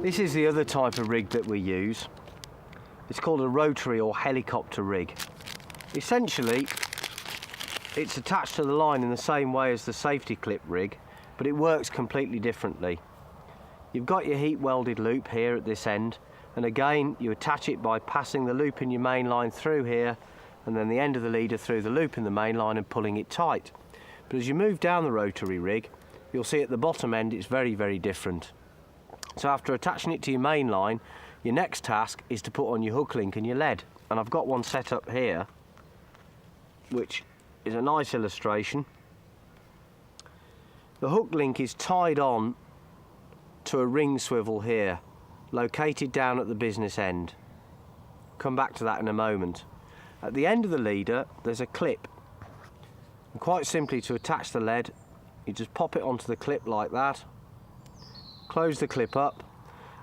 This is the other type of rig that we use. It's called a rotary or helicopter rig. Essentially, it's attached to the line in the same way as the safety clip rig, but it works completely differently. You've got your heat welded loop here at this end, and again you attach it by passing the loop in your main line through here, and then the end of the leader through the loop in the main line and pulling it tight. But as you move down the rotary rig, you'll see at the bottom end it's very, very different. So after attaching it to your main line, your next task is to put on your hook link and your lead. And I've got one set up here, which is a nice illustration. The hook link is tied on to a ring swivel here, located down at the business end. Come back to that in a moment. At the end of the leader, there's a clip. And quite simply, to attach the lead, you just pop it onto the clip like that, close the clip up,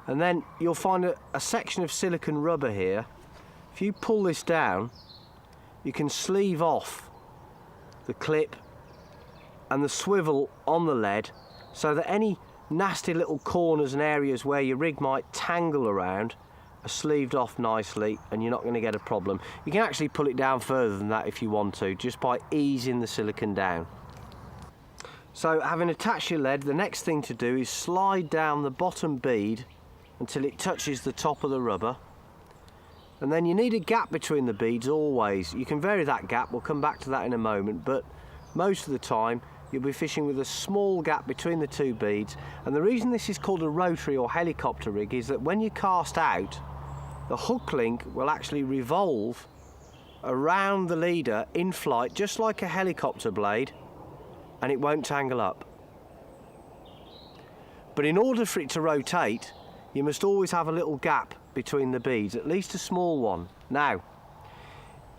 and then you'll find a section of silicone rubber here. If you pull this down, you can sleeve off the clip and the swivel on the lead, so that any nasty little corners and areas where your rig might tangle around are sleeved off nicely, and you're not going to get a problem. You can actually pull it down further than that if you want to, just by easing the silicone down. So having attached your lead, the next thing to do is slide down the bottom bead until it touches the top of the rubber, and then you need a gap between the beads always. You can vary that gap, we'll come back to that in a moment, but most of the time you'll be fishing with a small gap between the two beads. And the reason this is called a rotary or helicopter rig is that when you cast out, the hook link will actually revolve around the leader in flight, just like a helicopter blade, and it won't tangle up. But in order for it to rotate, you must always have a little gap between the beads, at least a small one. Now,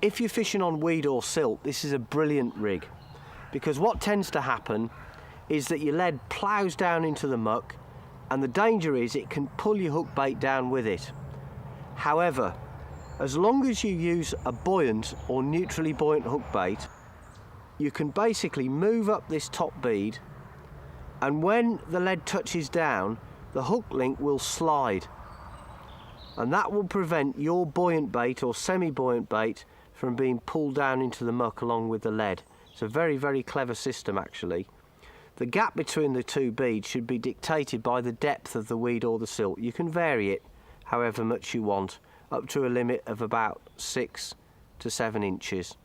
if you're fishing on weed or silt, this is a brilliant rig, because what tends to happen is that your lead ploughs down into the muck, and the danger is it can pull your hook bait down with it. However, as long as you use a buoyant or neutrally buoyant hook bait, you can basically move up this top bead, and when the lead touches down, the hook link will slide, and that will prevent your buoyant bait or semi-buoyant bait from being pulled down into the muck along with the lead. It's a very, very clever system actually. The gap between the two beads should be dictated by the depth of the weed or the silt. You can vary it however much you want, up to a limit of about 6 to 7 inches.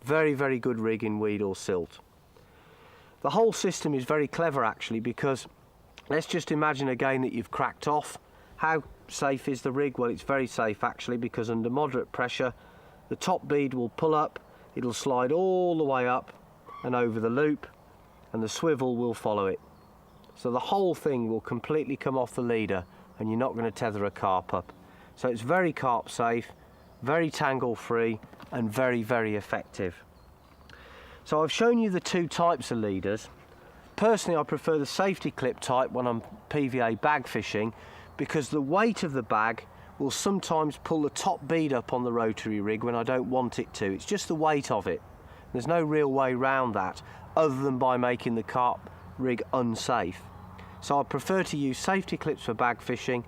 Very, very good rig in weed or silt. The whole system is very clever actually, because let's just imagine again that you've cracked off. How safe is the rig? Well, it's very safe actually, because under moderate pressure the top bead will pull up, it'll slide all the way up and over the loop, and the swivel will follow it. So the whole thing will completely come off the leader, and you're not going to tether a carp up. So it's very carp safe, very tangle free, and very, very effective. So I've shown you the two types of leaders. Personally, I prefer the safety clip type when I'm PVA bag fishing, because the weight of the bag will sometimes pull the top bead up on the rotary rig when I don't want it to. It's just the weight of it. There's no real way around that other than by making the carp rig unsafe. So I prefer to use safety clips for bag fishing,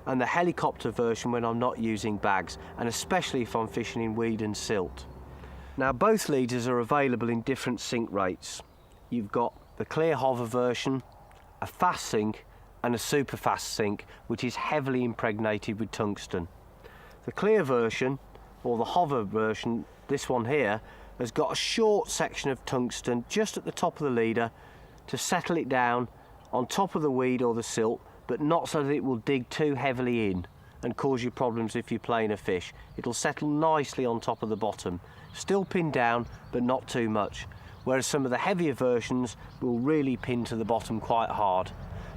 and the helicopter version when I'm not using bags, and especially if I'm fishing in weed and silt. Now, both leaders are available in different sink rates. You've got the clear hover version, a fast sink, and a super fast sink, which is heavily impregnated with tungsten. The clear version, or the hover version, this one here, has got a short section of tungsten just at the top of the leader to settle it down on top of the weed or the silt, but not so that it will dig too heavily in and cause you problems if you're playing a fish. It'll settle nicely on top of the bottom, still pin down, but not too much, whereas some of the heavier versions will really pin to the bottom quite hard.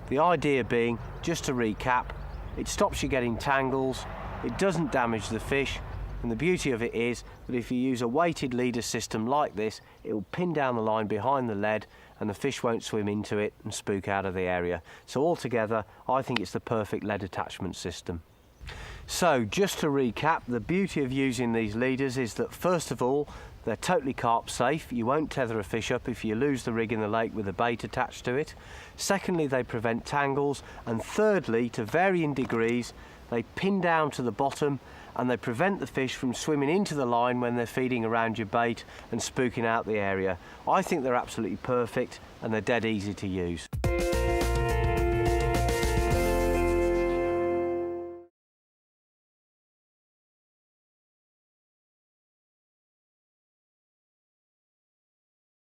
The idea being, just to recap, it stops you getting tangles, it doesn't damage the fish, and the beauty of it is that if you use a weighted leader system like this, it will pin down the line behind the lead and the fish won't swim into it and spook out of the area. So altogether, I think it's the perfect lead attachment system. So just to recap, the beauty of using these leaders is that first of all, They're totally carp safe. You won't tether a fish up if you lose the rig in the lake with a bait attached to it. Secondly, they prevent tangles. And thirdly, to varying degrees, they pin down to the bottom and they prevent the fish from swimming into the line when they're feeding around your bait and spooking out the area. I think they're absolutely perfect and they're dead easy to use.